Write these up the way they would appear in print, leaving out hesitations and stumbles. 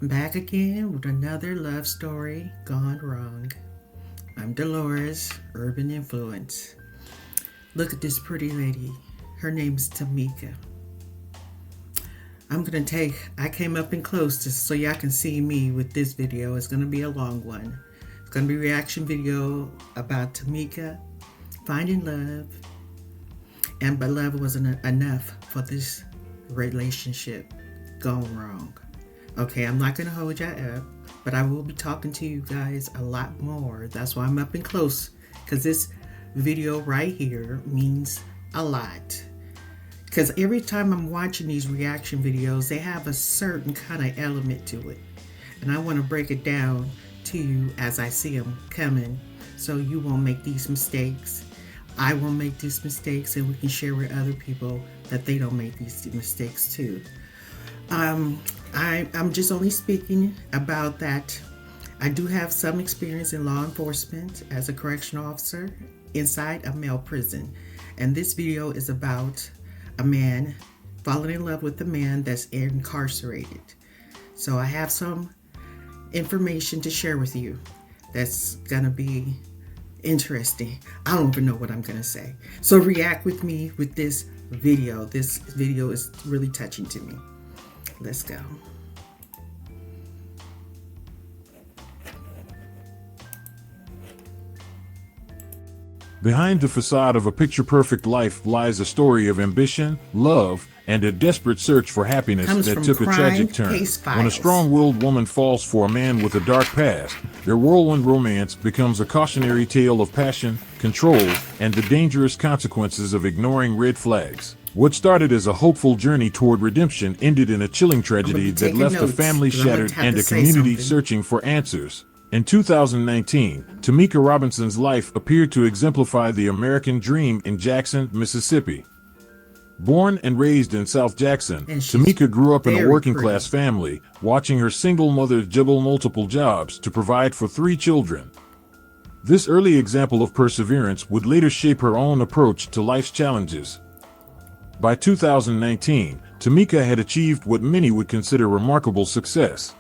Back again with another love story gone wrong. I'm Dolores, Urban Influence. Look at this pretty lady. Her name is Tamika. I came up and close so y'all can see me with this video. It's going to be a long one. It's going to be a reaction video about Tamika finding love, but love wasn't enough for this relationship gone wrong. Okay, I'm not going to hold y'all up, but I will be talking to you guys a lot more. That's why I'm up and close, because this video right here means a lot. Because every time I'm watching these reaction videos, they have a certain kind of element to it. And I want to break it down to you as I see them coming, so you won't make these mistakes. I won't make these mistakes, and we can share with other people that they don't make these mistakes too. I'm just only speaking about that. I do have some experience in law enforcement as a correctional officer inside a male prison. And this video is about a man falling in love with a man that's incarcerated. So I have some information to share with you that's gonna be interesting. I don't even know what I'm gonna say. So react with me with this video. This video is really touching to me. Let's go. Behind the facade of a picture-perfect life lies a story of ambition, love, and a desperate search for happiness that took a tragic turn. When a strong-willed woman falls for a man with a dark past, their whirlwind romance becomes a cautionary tale of passion, control, and the dangerous consequences of ignoring red flags. What started as a hopeful journey toward redemption ended in a chilling tragedy that left a family shattered and a community searching for answers. In 2019, Tamika Robinson's life appeared to exemplify the American dream in Jackson, Mississippi. Born and raised in South Jackson, Tamika grew up in a working-class family, watching her single mother juggle multiple jobs to provide for 3 children. This early example of perseverance would later shape her own approach to life's challenges. By 2019, Tamika had achieved what many would consider remarkable success.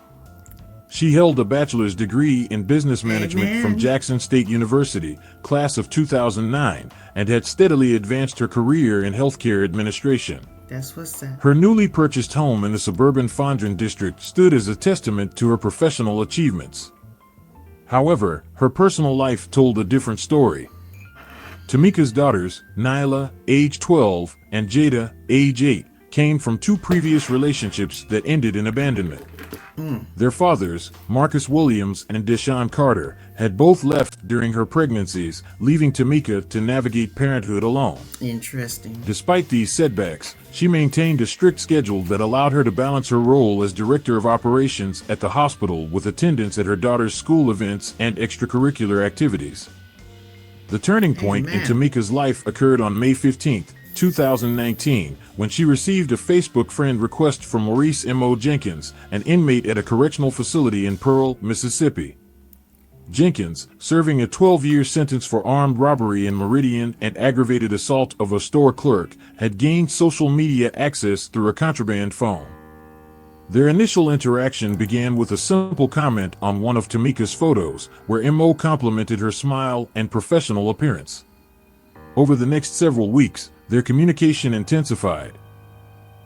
She held a bachelor's degree in business management from Jackson State University, class of 2009, and had steadily advanced her career in healthcare administration. That's what's up. Her newly purchased home in the suburban Fondren district stood as a testament to her professional achievements. However, her personal life told a different story. Tamika's daughters, Nyla, age 12, and Jada, age 8, came from 2 previous relationships that ended in abandonment. Their fathers, Marcus Williams and Deshaun Carter, had both left during her pregnancies, leaving Tamika to navigate parenthood alone. Interesting. Despite these setbacks, she maintained a strict schedule that allowed her to balance her role as director of operations at the hospital with attendance at her daughter's school events and extracurricular activities. The turning point in Tamika's life occurred on May 15, 2019, when she received a Facebook friend request from Maurice M.O. Jenkins, an inmate at a correctional facility in Pearl, Mississippi. Jenkins, serving a 12-year sentence for armed robbery in Meridian and aggravated assault of a store clerk, had gained social media access through a contraband phone. Their initial interaction began with a simple comment on one of Tamika's photos, where M.O. complimented her smile and professional appearance. Over the next several weeks, their communication intensified.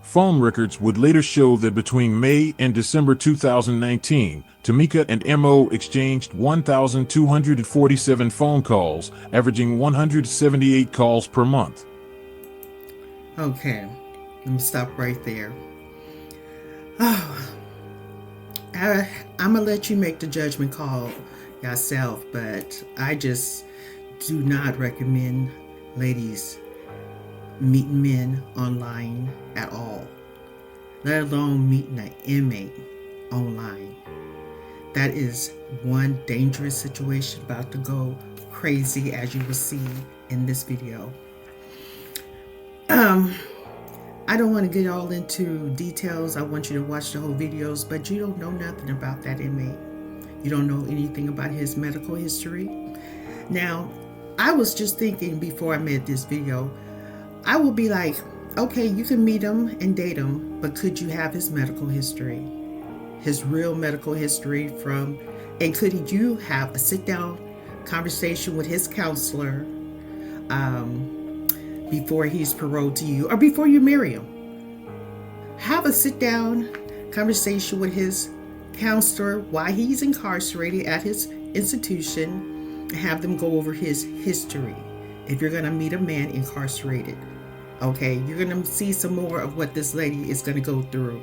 Phone records would later show that between May and December 2019, Tamika and M.O. exchanged 1,247 phone calls, averaging 178 calls per month. Okay, let me stop right there. Oh, I'm gonna let you make the judgment call yourself, but I just do not recommend ladies meeting men online at all, let alone meeting an inmate online. That is one dangerous situation about to go crazy, as you will see in this video. I don't want to get all into details. I want you to watch the whole videos, but you don't know nothing about that inmate. You don't know anything about his medical history. Now, I was just thinking before I made this video, I will be like, okay, you can meet him and date him, but could you have his medical history? his real medical history from, and could you have a sit-down conversation with his counselor before he's paroled to you or before you marry him? Have a sit-down conversation with his counselor while he's incarcerated at his institution. Have them go over his history. If you're going to meet a man incarcerated, okay, you're going to see some more of what this lady is going to go through.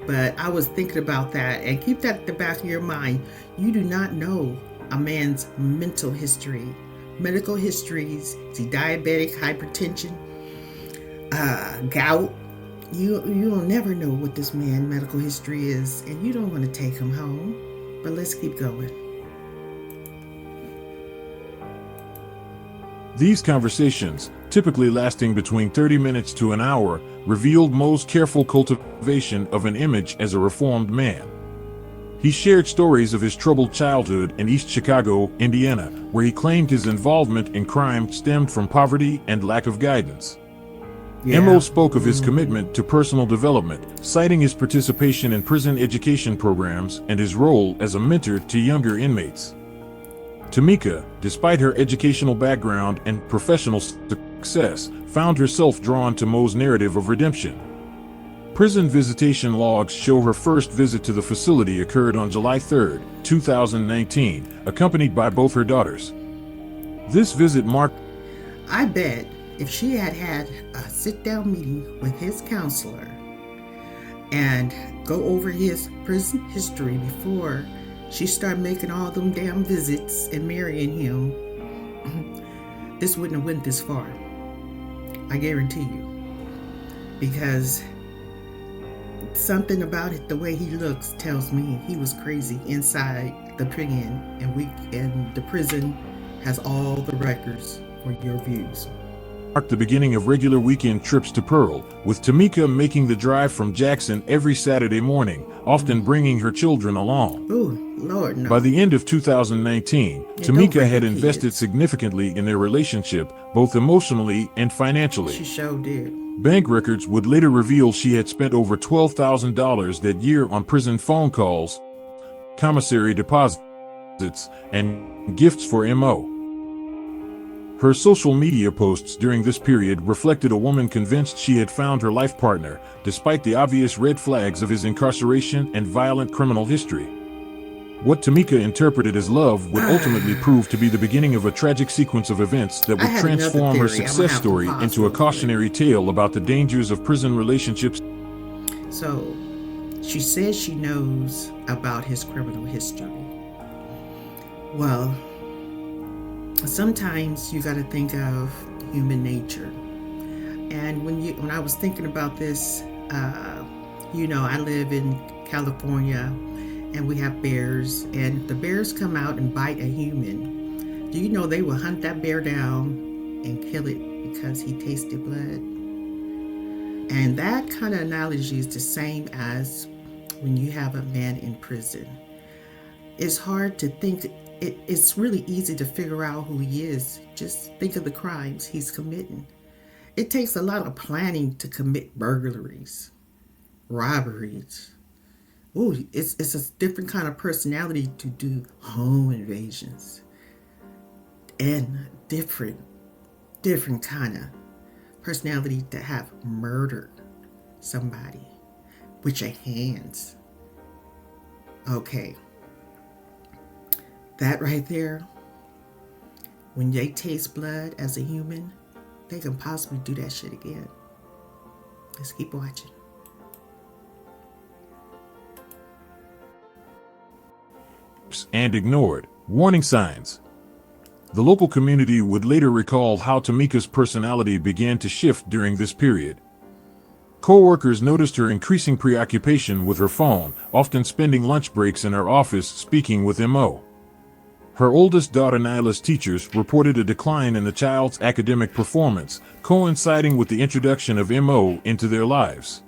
But I was thinking about that, and keep that at the back of your mind. You do not know a man's mental history, medical histories. Is he diabetic, hypertension, gout? You'll never know what this man's medical history is, and you don't want to take him home. But let's keep going. These conversations, typically lasting between 30 minutes to an hour, revealed Mo's careful cultivation of an image as a reformed man. He shared stories of his troubled childhood in East Chicago, Indiana, where he claimed his involvement in crime stemmed from poverty and lack of guidance. Yeah. Mo spoke of his commitment to personal development, citing his participation in prison education programs and his role as a mentor to younger inmates. Tamika, despite her educational background and professional success, found herself drawn to Mo's narrative of redemption. Prison visitation logs show her first visit to the facility occurred on July 3, 2019, accompanied by both her daughters. This visit marked... I bet if she had had a sit-down meeting with his counselor and go over his prison history before she started making all them damn visits and marrying him, this wouldn't have went this far. I guarantee you. Because something about it, the way he looks, tells me he was crazy inside the prison, and the prison has all the records for your views. Marked the beginning of regular weekend trips to Pearl, with Tamika making the drive from Jackson every Saturday morning, often bringing her children along. Ooh, Lord, no. By the end of 2019, Tamika had invested significantly in their relationship, both emotionally and financially. She sure did. Bank records would later reveal she had spent over $12,000 that year on prison phone calls, commissary deposits, and gifts for Mo. Her social media posts during this period reflected a woman convinced she had found her life partner, despite the obvious red flags of his incarceration and violent criminal history. What Tamika interpreted as love would ultimately prove to be the beginning of a tragic sequence of events that would transform her success story into a cautionary tale about the dangers of prison relationships. So, she says she knows about his criminal history. Well, sometimes you got to think of human nature. And when I was thinking about this, I live in California and we have bears, and if the bears come out and bite a human, do you know they will hunt that bear down and kill it because he tasted blood? And that kind of analogy is the same as when you have a man in prison. It's hard to think. It's really easy to figure out who he is. Just think of the crimes he's committing. It takes a lot of planning to commit burglaries, robberies. Ooh, it's a different kind of personality to do home invasions. And different kind of personality to have murdered somebody with your hands. Okay. That right there, when they taste blood as a human, they can possibly do that shit again. Let's keep watching. And ignored warning signs. The local community would later recall how Tamika's personality began to shift during this period. Co-workers noticed her increasing preoccupation with her phone, often spending lunch breaks in her office speaking with Mo. Her oldest daughter Nyla's teachers reported a decline in the child's academic performance, coinciding with the introduction of Mo into their lives.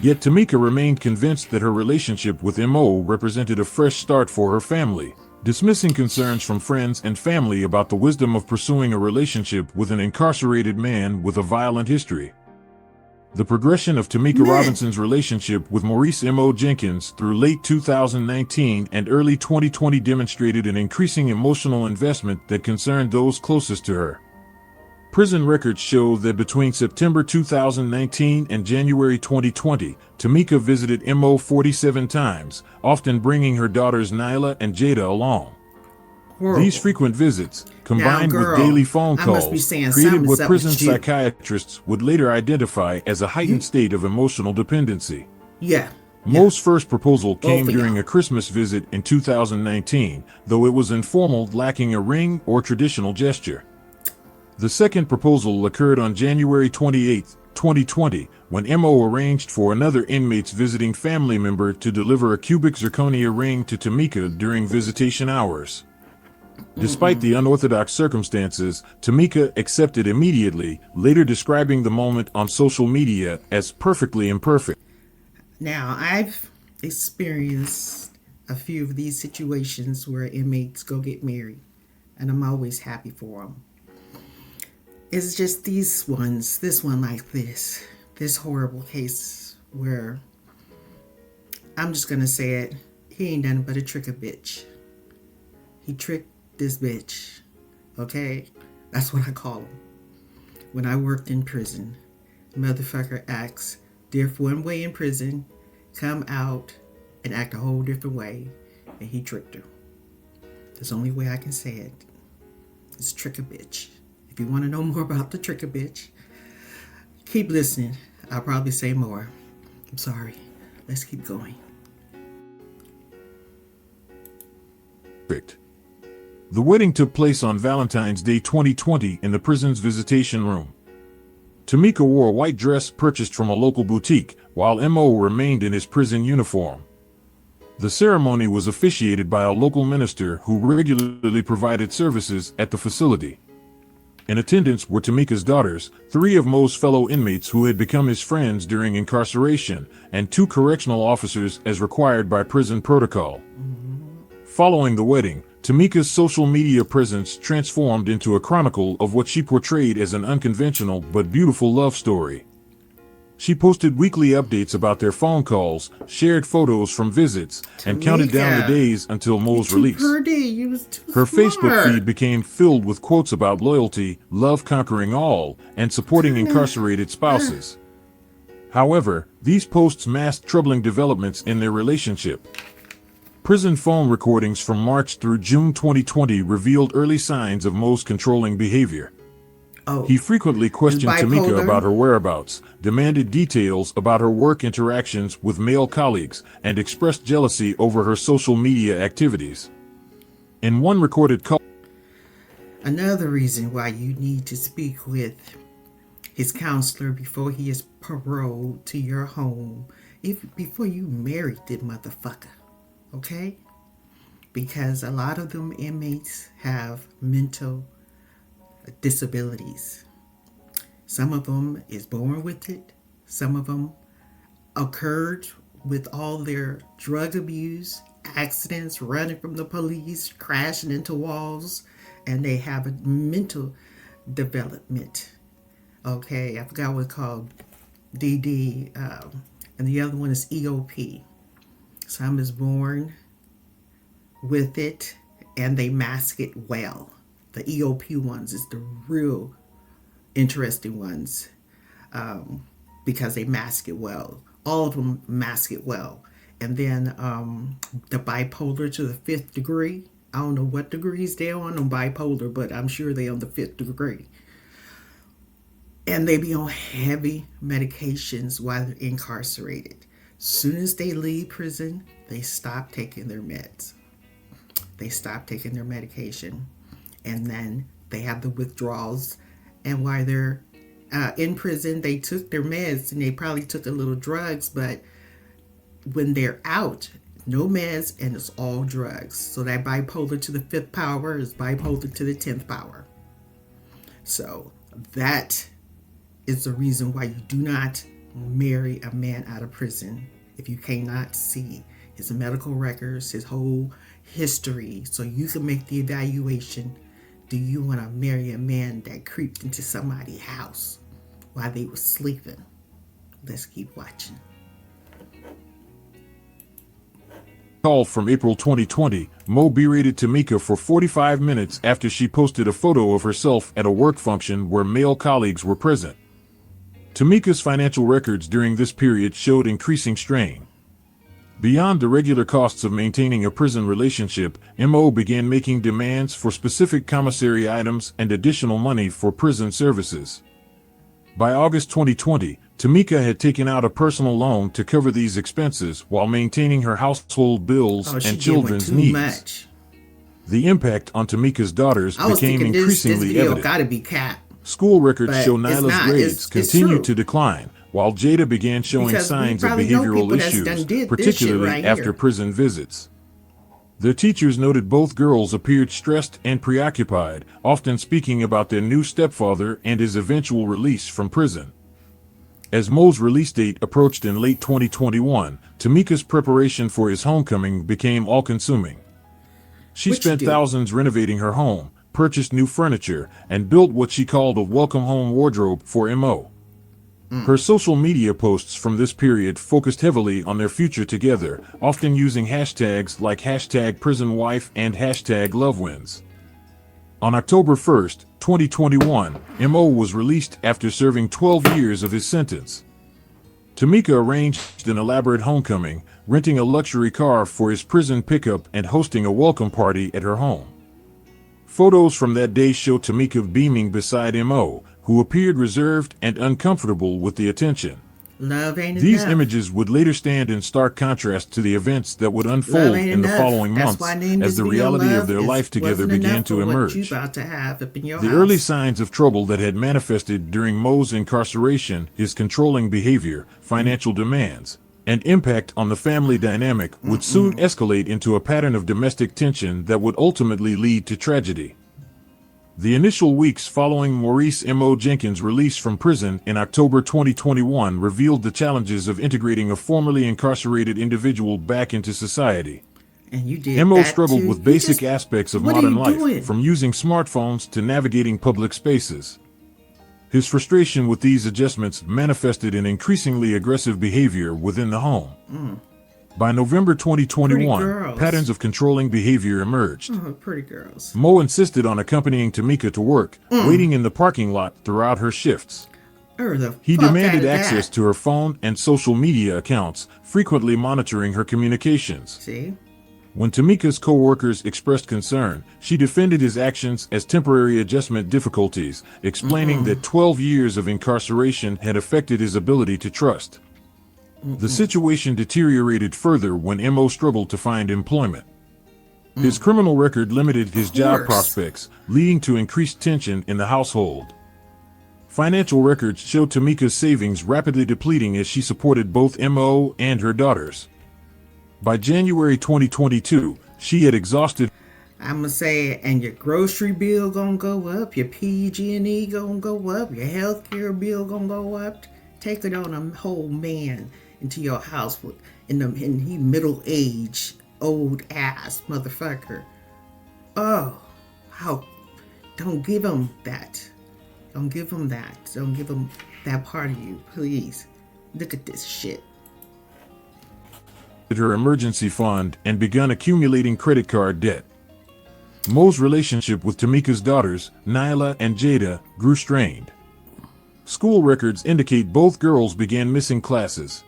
Yet Tamika remained convinced that her relationship with Mo represented a fresh start for her family, dismissing concerns from friends and family about the wisdom of pursuing a relationship with an incarcerated man with a violent history. The progression of Tamika Robinson's relationship with Maurice M.O. Jenkins through late 2019 and early 2020 demonstrated an increasing emotional investment that concerned those closest to her. Prison records show that between September 2019 and January 2020, Tamika visited M.O. 47 times, often bringing her daughters Nyla and Jada along. Horrible. These frequent visits, combined with daily phone calls, created what prison psychiatrists would later identify as a heightened state of emotional dependency. Mo's first proposal came during a Christmas visit in 2019, though it was informal, lacking a ring or traditional gesture. The second proposal occurred on January 28, 2020, when M.O. arranged for another inmate's visiting family member to deliver a cubic zirconia ring to Tamika during visitation hours. Despite the unorthodox circumstances, Tamika accepted immediately, later describing the moment on social media as perfectly imperfect. Now, I've experienced a few of these situations where inmates go get married, and I'm always happy for them. It's just these ones, this one like this horrible case where I'm just gonna say it, he ain't nothing but a tricker bitch. He tricked this bitch, okay? That's what I call him. When I worked in prison, motherfucker acts one way in prison, come out and act a whole different way, and he tricked her. That's the only way I can say it. It's tricker bitch. If you want to know more about the tricker bitch, keep listening. I'll probably say more. I'm sorry. Let's keep going. The wedding took place on Valentine's Day 2020 in the prison's visitation room. Tamika wore a white dress purchased from a local boutique, while M.O. remained in his prison uniform. The ceremony was officiated by a local minister who regularly provided services at the facility. In attendance were Tamika's daughters, 3 of Mo's fellow inmates who had become his friends during incarceration, and 2 correctional officers as required by prison protocol. Following the wedding, Tamika's social media presence transformed into a chronicle of what she portrayed as an unconventional but beautiful love story. She posted weekly updates about their phone calls, shared photos from visits, and counted down the days until Mo's release. Her Facebook feed became filled with quotes about loyalty, love conquering all, and supporting incarcerated spouses. However, these posts masked troubling developments in their relationship. Prison phone recordings from March through June 2020 revealed early signs of Mo's controlling behavior. He frequently questioned Tamika about her whereabouts, demanded details about her work interactions with male colleagues, and expressed jealousy over her social media activities. In one recorded call, another reason why you need to speak with his counselor before he is paroled to your home, before you marry the motherfucker. Okay? Because a lot of them inmates have mental disabilities. Some of them is born with it. Some of them occurred with all their drug abuse, accidents, running from the police, crashing into walls, and they have a mental development. Okay, I forgot what it's called, DD, and the other one is EOP. Some is born with it and they mask it well. The EOP ones is the real interesting ones because they mask it well. All of them mask it well. And then the bipolar to the 5th degree. I don't know what degrees they're on bipolar, but I'm sure they're on the 5th degree. And they be on heavy medications while they're incarcerated. Soon as they leave prison, they stop taking their meds. They stop taking their medication. And then they have the withdrawals. And while they're in prison, they took their meds and they probably took a little drugs. But when they're out, no meds and it's all drugs. So that bipolar to the 5th power is bipolar to the 10th power. So that is the reason why you do not marry a man out of prison if you cannot see his medical records, his whole history, so you can make the evaluation. Do you want to marry a man that creeped into somebody's house while they were sleeping? Let's keep watching. Call from April 2020, Mo berated Tamika for 45 minutes after she posted a photo of herself at a work function where male colleagues were present. Tamika's financial records during this period showed increasing strain. Beyond the regular costs of maintaining a prison relationship, Mo began making demands for specific commissary items and additional money for prison services. By August 2020, Tamika had taken out a personal loan to cover these expenses while maintaining her household bills and children's needs. Much. The impact on Tamika's daughters became increasingly evident. Gotta be capped. School records show Nyla's grades continued to decline, while Jada began showing signs of behavioral issues, particularly after prison visits. The teachers noted both girls appeared stressed and preoccupied, often speaking about their new stepfather and his eventual release from prison. As Mo's release date approached in late 2021, Tamika's preparation for his homecoming became all-consuming. She spent thousands renovating her home, purchased new furniture, and built what she called a welcome home wardrobe for Mo. Her social media posts from this period focused heavily on their future together, often using hashtags like #PrisonWife and #LoveWins. On October 1st, 2021, Mo was released after serving 12 years of his sentence. Tamika arranged an elaborate homecoming, renting a luxury car for his prison pickup and hosting a welcome party at her home. Photos from that day show Tamika beaming beside Mo, who appeared reserved and uncomfortable with the attention. These images would later stand in stark contrast to the events that would unfold in the following months as the reality of their life together began to emerge. The early signs of trouble that had manifested during Mo's incarceration, his controlling behavior, financial demands, and impact on the family dynamic would soon escalate into a pattern of domestic tension that would ultimately lead to tragedy. The initial weeks following Maurice M.O. Jenkins' release from prison in October 2021 revealed the challenges of integrating a formerly incarcerated individual back into society. M.O. struggled with basic aspects of modern life, from using smartphones to navigating public spaces. His frustration with these adjustments manifested in increasingly aggressive behavior within the home. By November 2021, patterns of controlling behavior emerged. Pretty girls. Mo insisted on accompanying Tamika to work, waiting in the parking lot throughout her shifts. He demanded access to her phone and social media accounts, frequently monitoring her communications. When Tamika's co-workers expressed concern, she defended his actions as temporary adjustment difficulties, explaining that 12 years of incarceration had affected his ability to trust. The situation deteriorated further when Mo struggled to find employment. His criminal record limited his job prospects, leading to increased tension in the household. Financial records show Tamika's savings rapidly depleting as she supported both Mo and her daughters. By January 2022, she had exhausted. I'm gonna say, and your grocery bill gonna go up, your PG&E gonna go up, your healthcare bill gonna go up. Take it on a whole man into your house and he middle-aged, old-ass motherfucker. Oh, how? Don't give him that. Don't give him that. Don't give him that part of you, please. Look at this shit. Her emergency fund and begun accumulating credit card debt. Mo's relationship with Tamika's daughters, Nyla and Jada, grew strained. School records indicate both girls began missing classes.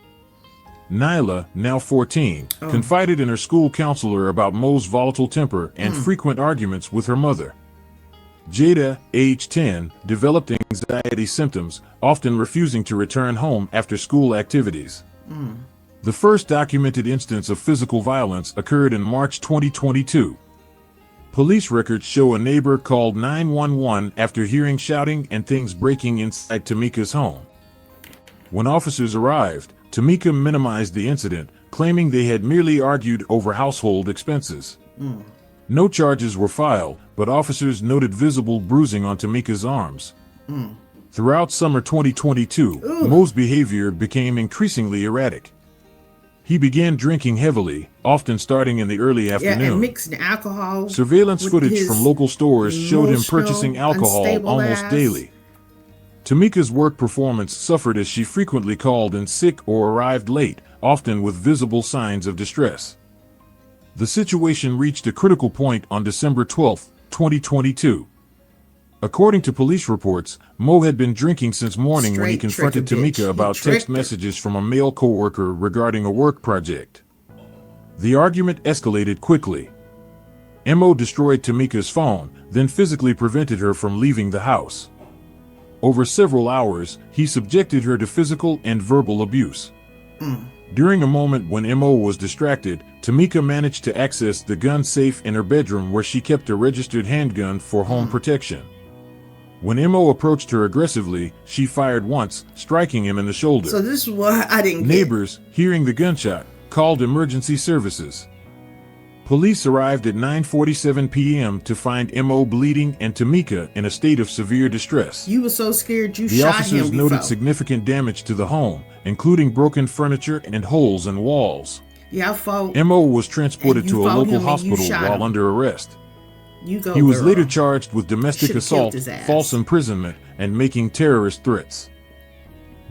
Nyla, now 14, confided in her school counselor about Mo's volatile temper and frequent arguments with her mother. Jada, age 10, developed anxiety symptoms, often refusing to return home after school activities. The first documented instance of physical violence occurred in March 2022. Police records show a neighbor called 911 after hearing shouting and things breaking inside Tamika's home. When officers arrived, Tamika minimized the incident, claiming they had merely argued over household expenses. No charges were filed, but officers noted visible bruising on Tamika's arms. Throughout summer 2022, Mo's behavior became increasingly erratic. He began drinking heavily, often starting in the early afternoon. And mixing alcohol. Surveillance footage from local stores showed him purchasing alcohol almost daily. Tamika's work performance suffered as she frequently called in sick or arrived late, often with visible signs of distress. The situation reached a critical point on December 12, 2022. According to police reports, Mo had been drinking since morning when he confronted Tamika about text messages from a male coworker regarding a work project. The argument escalated quickly. Mo destroyed Tamika's phone, then physically prevented her from leaving the house. Over several hours, he subjected her to physical and verbal abuse. During a moment when Mo was distracted, Tamika managed to access the gun safe in her bedroom where she kept a registered handgun for home protection. When Mo approached her aggressively, she fired once, striking him in the shoulder. So this is what I didn't get. Neighbors, hearing the gunshot, called emergency services. Police arrived at 9:47 p.m. to find Mo bleeding and Tamika in a state of severe distress. You were so scared you the shot him officers before. noted significant damage to the home, including broken furniture and holes in walls. Yeah, I fought. Mo was transported to a local hospital while under arrest. He was later charged with domestic assault, false imprisonment, and making terrorist threats.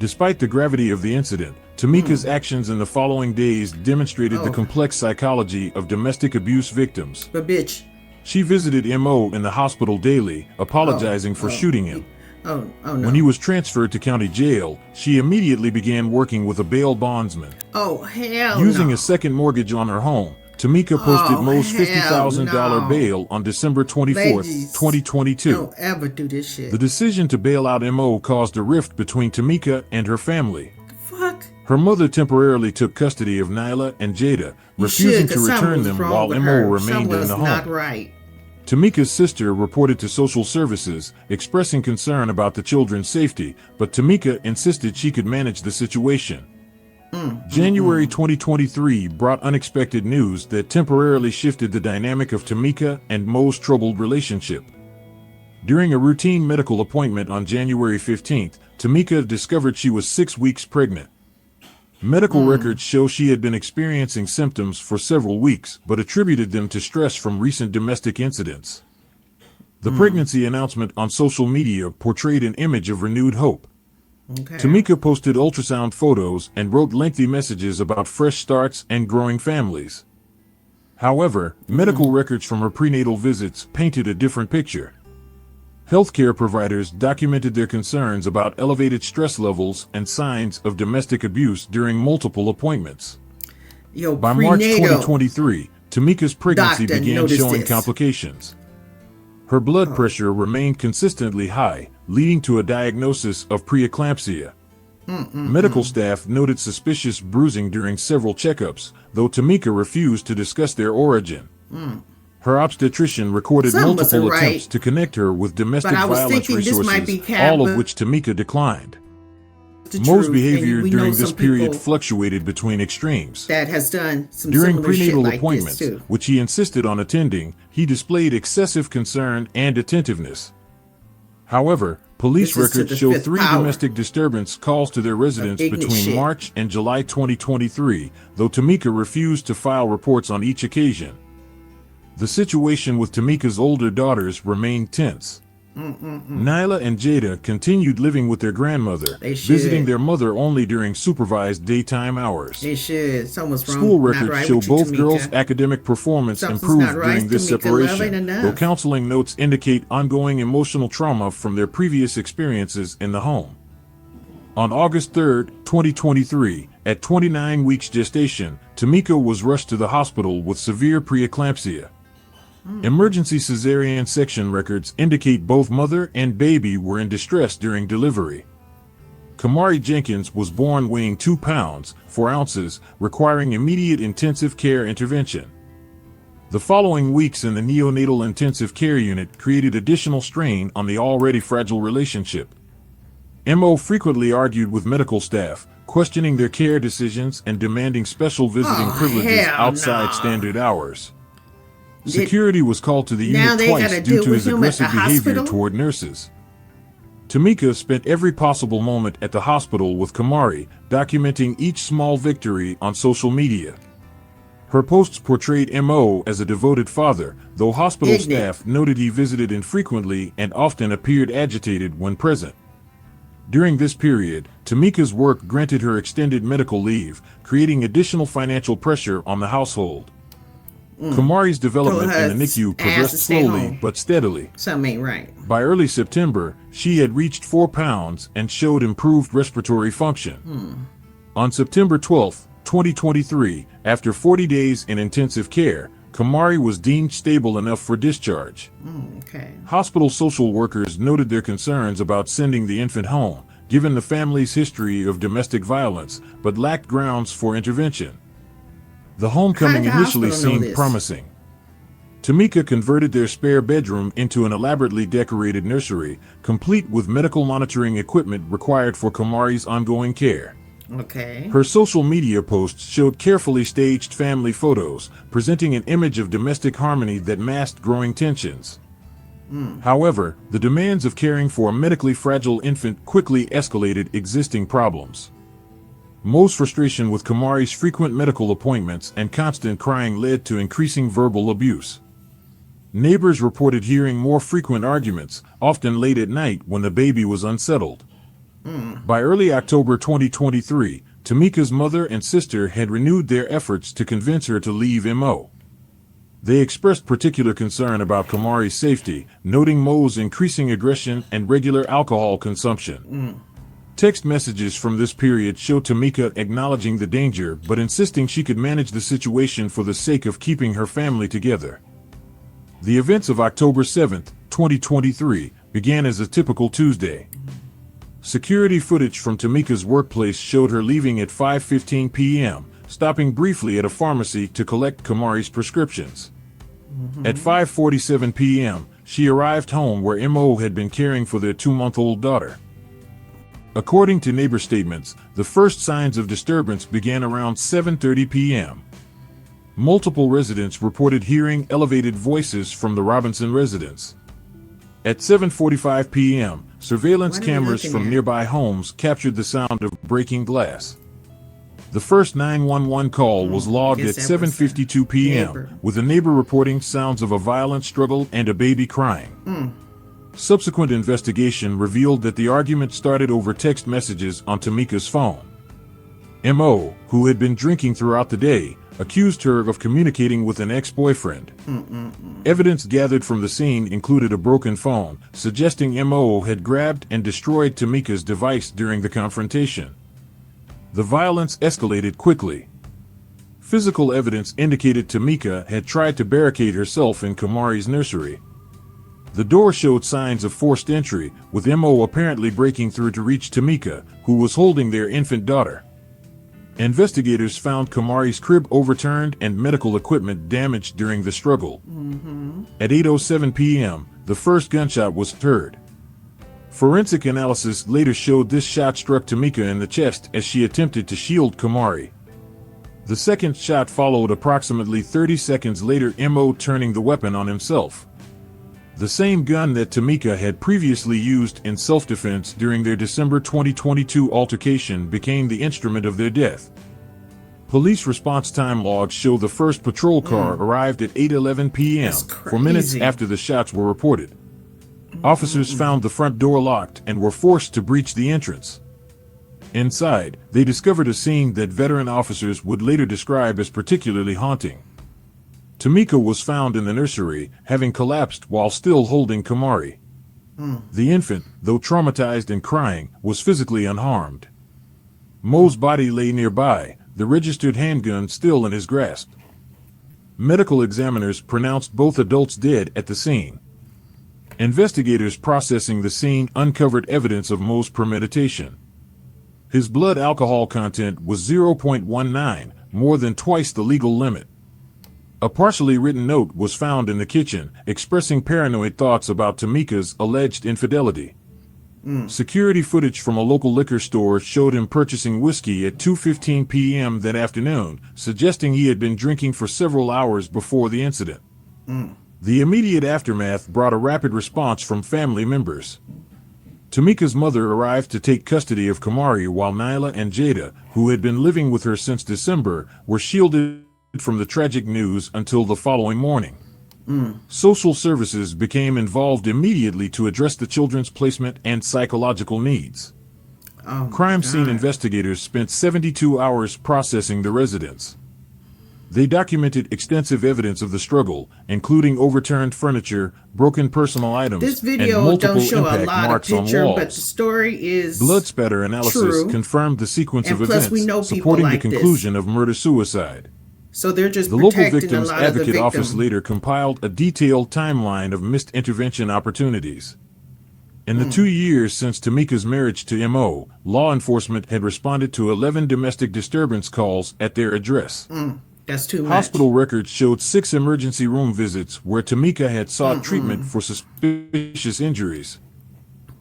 Despite the gravity of the incident, Tamika's actions in the following days demonstrated the complex psychology of domestic abuse victims. But bitch. She visited Mo in the hospital daily, apologizing for shooting him. No. When he was transferred to county jail, she immediately began working with a bail bondsman. Oh, hell Using no. a second mortgage on her home, Tamika posted Mo's $50,000 bail on December 24th, 2022. Don't ever do this shit. The decision to bail out Mo caused a rift between Tamika and her family. Fuck. Her mother temporarily took custody of Nyla and Jada, refusing to return them while Mo remained in the home. Not right. Tamika's sister reported to social services, expressing concern about the children's safety, but Tamika insisted she could manage the situation. January 2023 brought unexpected news that temporarily shifted the dynamic of Tamika and Mo's troubled relationship. During a routine medical appointment on January 15th, Tamika discovered she was 6 weeks pregnant. Medical records show she had been experiencing symptoms for several weeks, but attributed them to stress from recent domestic incidents. The pregnancy announcement on social media portrayed an image of renewed hope. Tamika posted ultrasound photos and wrote lengthy messages about fresh starts and growing families. However, medical records from her prenatal visits painted a different picture. Healthcare providers documented their concerns about elevated stress levels and signs of domestic abuse during multiple appointments. By March 2023, Tamika's pregnancy began showing complications. Her blood pressure remained consistently high, leading to a diagnosis of preeclampsia. Medical staff noted suspicious bruising during several checkups, though Tamika refused to discuss their origin. Her obstetrician recorded multiple attempts to connect her with domestic violence resources, all of which Tamika declined. Mo's behavior during this period fluctuated between extremes. That has done some During similar shit prenatal like appointments, this too. which he insisted on attending, he displayed excessive concern and attentiveness. However, police records show 3 domestic disturbance calls to their residence between March and July 2023, though Tamika refused to file reports on each occasion. The situation with Tamika's older daughters remained tense. Nyla and Jada continued living with their grandmother, visiting their mother only during supervised daytime hours. They should. Something's wrong. School records show both girls' academic performance improved during this separation, though counseling notes indicate ongoing emotional trauma from their previous experiences in the home. On August 3, 2023, at 29 weeks gestation, Tamika was rushed to the hospital with severe preeclampsia. Emergency cesarean section records indicate both mother and baby were in distress during delivery. Kamari Jenkins was born weighing 2 pounds, 4 ounces, requiring immediate intensive care intervention. The following weeks in the neonatal intensive care unit created additional strain on the already fragile relationship. Mo frequently argued with medical staff, questioning their care decisions and demanding special visiting privileges outside standard hours. Security was called to the unit twice due to his aggressive behavior toward nurses. Tamika spent every possible moment at the hospital with Kamari, documenting each small victory on social media. Her posts portrayed Mo as a devoted father, though hospital staff noted he visited infrequently and often appeared agitated when present. During this period, Tamika's work granted her extended medical leave, creating additional financial pressure on the household. Kamari's development in the NICU progressed slowly but steadily. Something ain't right. By early September, she had reached 4 pounds and showed improved respiratory function. On September 12, 2023, after 40 days in intensive care, Kamari was deemed stable enough for discharge. Hospital social workers noted their concerns about sending the infant home, given the family's history of domestic violence, but lacked grounds for intervention. The homecoming initially seemed promising. Tamika converted their spare bedroom into an elaborately decorated nursery, complete with medical monitoring equipment required for Kamari's ongoing care. Her social media posts showed carefully staged family photos, presenting an image of domestic harmony that masked growing tensions. However, the demands of caring for a medically fragile infant quickly escalated existing problems. Mo's frustration with Kamari's frequent medical appointments and constant crying led to increasing verbal abuse. Neighbors reported hearing more frequent arguments, often late at night when the baby was unsettled. By early October 2023, Tamika's mother and sister had renewed their efforts to convince her to leave Mo. They expressed particular concern about Kamari's safety, noting Mo's increasing aggression and regular alcohol consumption. Text messages from this period show Tamika acknowledging the danger but insisting she could manage the situation for the sake of keeping her family together. The events of October 7, 2023, began as a typical Tuesday. Security footage from Tamika's workplace showed her leaving at 5:15 p.m., stopping briefly at a pharmacy to collect Kamari's prescriptions. At 5:47 p.m., she arrived home where Mo had been caring for their 2-month-old daughter. According to neighbor statements, the first signs of disturbance began around 7:30 p.m. Multiple residents reported hearing elevated voices from the Robinson residence. At 7:45 p.m., surveillance cameras from nearby homes captured the sound of breaking glass. The first 911 call was logged at 7:52 p.m., with a neighbor reporting sounds of a violent struggle and a baby crying. Subsequent investigation revealed that the argument started over text messages on Tamika's phone. Mo, who had been drinking throughout the day, accused her of communicating with an ex-boyfriend. Evidence gathered from the scene included a broken phone, suggesting Mo had grabbed and destroyed Tamika's device during the confrontation. The violence escalated quickly. Physical evidence indicated Tamika had tried to barricade herself in Kamari's nursery. The door showed signs of forced entry, with Mo apparently breaking through to reach Tamika, who was holding their infant daughter. Investigators found Kamari's crib overturned and medical equipment damaged during the struggle. At 8:07 p.m., the first gunshot was heard. Forensic analysis later showed this shot struck Tamika in the chest as she attempted to shield Kamari. The second shot followed approximately 30 seconds later, Mo turning the weapon on himself. The same gun that Tamika had previously used in self-defense during their December 2022 altercation became the instrument of their death. Police response time logs show the first patrol car arrived at 8:11 p.m., 4 minutes after the shots were reported. Officers found the front door locked and were forced to breach the entrance. Inside, they discovered a scene that veteran officers would later describe as particularly haunting. Tamika was found in the nursery, having collapsed while still holding Kamari. The infant, though traumatized and crying, was physically unharmed. Mo's body lay nearby, the registered handgun still in his grasp. Medical examiners pronounced both adults dead at the scene. Investigators processing the scene uncovered evidence of Mo's premeditation. His blood alcohol content was 0.19, more than twice the legal limit. A partially written note was found in the kitchen, expressing paranoid thoughts about Tamika's alleged infidelity. Security footage from a local liquor store showed him purchasing whiskey at 2:15 p.m. that afternoon, suggesting he had been drinking for several hours before the incident. The immediate aftermath brought a rapid response from family members. Tamika's mother arrived to take custody of Kamari while Nyla and Jada, who had been living with her since December, were shielded from the tragic news until the following morning. Social services became involved immediately to address the children's placement and psychological needs. Oh my Crime scene God. investigators spent 72 hours processing the residence. They documented extensive evidence of the struggle, including overturned furniture, broken personal items, This and video don't multiple show a impact lot of marks on picture, but the walls. story Blood is spatter analysis true. confirmed the sequence And of plus we events, know people supporting the like this. conclusion of murder-suicide. So they're just The local protecting a Victims lot of the Advocate Office victim. later compiled a detailed timeline of missed intervention opportunities. In the 2 years since Tamika's marriage to M.O., law enforcement had responded to 11 domestic disturbance calls at their address. That's too much. Hospital records showed 6 emergency room visits where Tamika had sought treatment for suspicious injuries.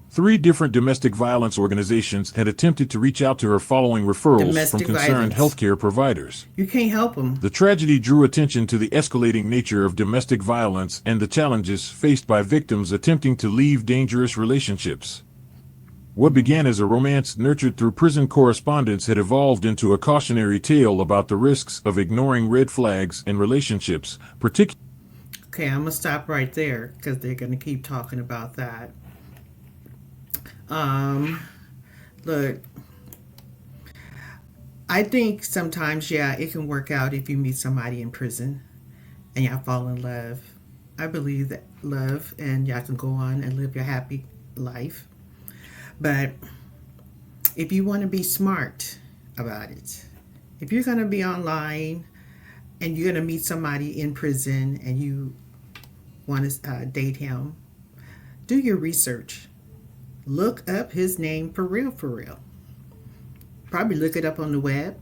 3 different domestic violence organizations had attempted to reach out to her following referrals from concerned healthcare providers. You can't help them. The tragedy drew attention to the escalating nature of domestic violence and the challenges faced by victims attempting to leave dangerous relationships. What began as a romance nurtured through prison correspondence had evolved into a cautionary tale about the risks of ignoring red flags in relationships, particularly. Okay, I'm going to stop right there because they're going to keep talking about that. Look, I think sometimes, yeah, it can work out if you meet somebody in prison and y'all fall in love. I believe that love and y'all can go on and live your happy life. But if you want to be smart about it, if you're going to be online and you're going to meet somebody in prison and you want to date him, do your research. Look up his name for real, for real. Probably look it up on the web.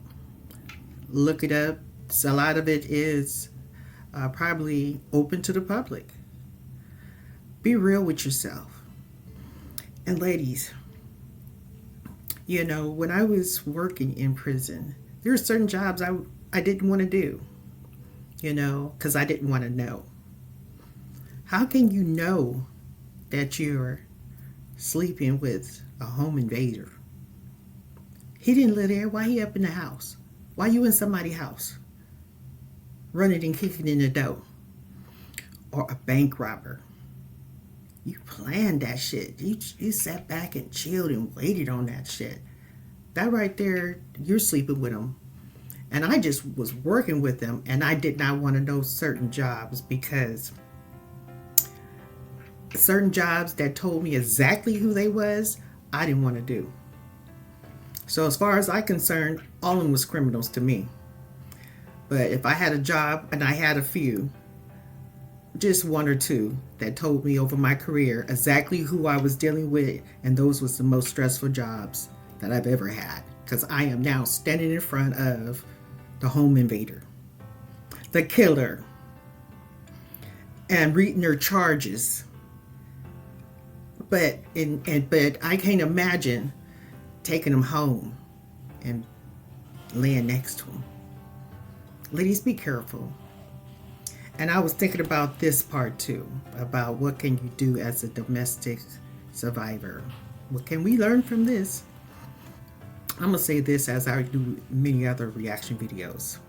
Look it up. So a lot of it is probably open to the public. Be real with yourself. And ladies, you know, when I was working in prison, there were certain jobs I didn't want to do, you know, because I didn't want to know. How can you know that you're sleeping with a home invader? He didn't live there. Why he up in the house? Why you in somebody's house? Running and kicking in the door. Or a bank robber. You planned that shit. You sat back and chilled and waited on that shit. That right there, you're sleeping with him. And I just was working with them, and I did not want to know certain jobs because certain jobs that told me exactly who they was, I didn't want to do. So as far as I'm concerned, all of them was criminals to me. But if I had a job, and I had a few, just 1 or 2 that told me over my career exactly who I was dealing with, and those was the most stressful jobs that I've ever had, because I am now standing in front of the home invader, the killer, and reading their charges. But I can't imagine taking them home and laying next to them. Ladies, be careful. And I was thinking about this part too, about what can you do as a domestic survivor? What can we learn from this? I'm going to say this as I do many other reaction videos.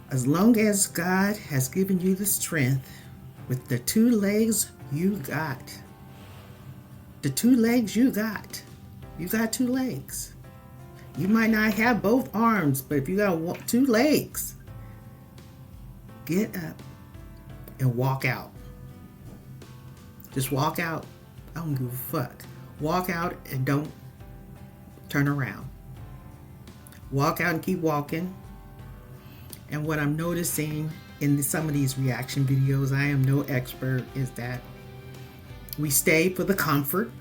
As long as God has given you the strength with the 2 legs you got, the 2 legs you got 2 legs. You might not have both arms, but if you got 2 legs, get up and walk out. Just walk out. I don't give a fuck. Walk out and don't turn around. Walk out and keep walking. And what I'm noticing in some of these reaction videos, I am no expert, is that we stay for the comfort.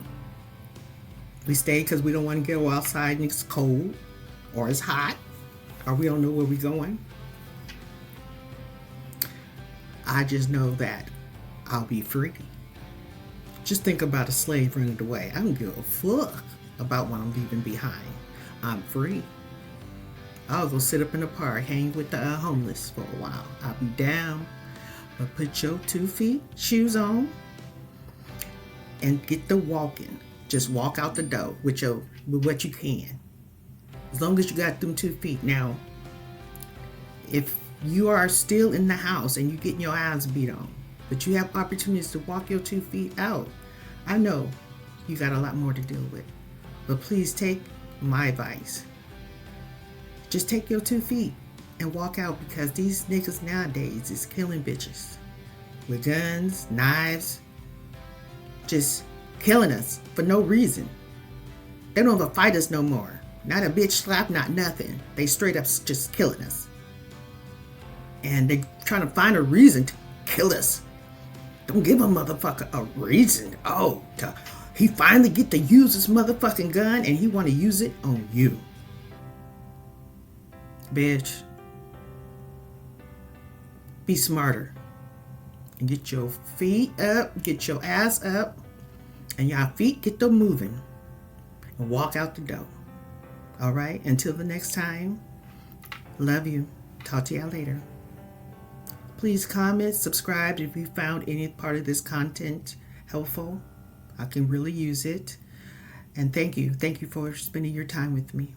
We stay because we don't want to go outside and it's cold or it's hot or we don't know where we're going. I just know that I'll be free. Just think about a slave running away. I don't give a fuck about what I'm leaving behind. I'm free. I'll go sit up in the park, hang with the homeless for a while. I'll be down, but put your 2 feet shoes on and get the walking. Just walk out the door with what you can. As long as you got them 2 feet. Now, if you are still in the house and you're getting your eyes beat on, but you have opportunities to walk your 2 feet out, I know you got a lot more to deal with. But please take my advice. Just take your 2 feet and walk out, because these niggas nowadays is killing bitches with guns, knives, just killing us for no reason. They don't even fight us no more. Not a bitch slap, not nothing. They straight up just killing us. And they trying to find a reason to kill us. Don't give a motherfucker a reason. Oh, he finally get to use his motherfucking gun and he want to use it on you. Bitch. Be smarter. And get your feet up, get your ass up, and y'all feet get them moving. And walk out the door. All right? Until the next time, love you. Talk to y'all later. Please comment, subscribe if you found any part of this content helpful. I can really use it. And thank you. Thank you for spending your time with me.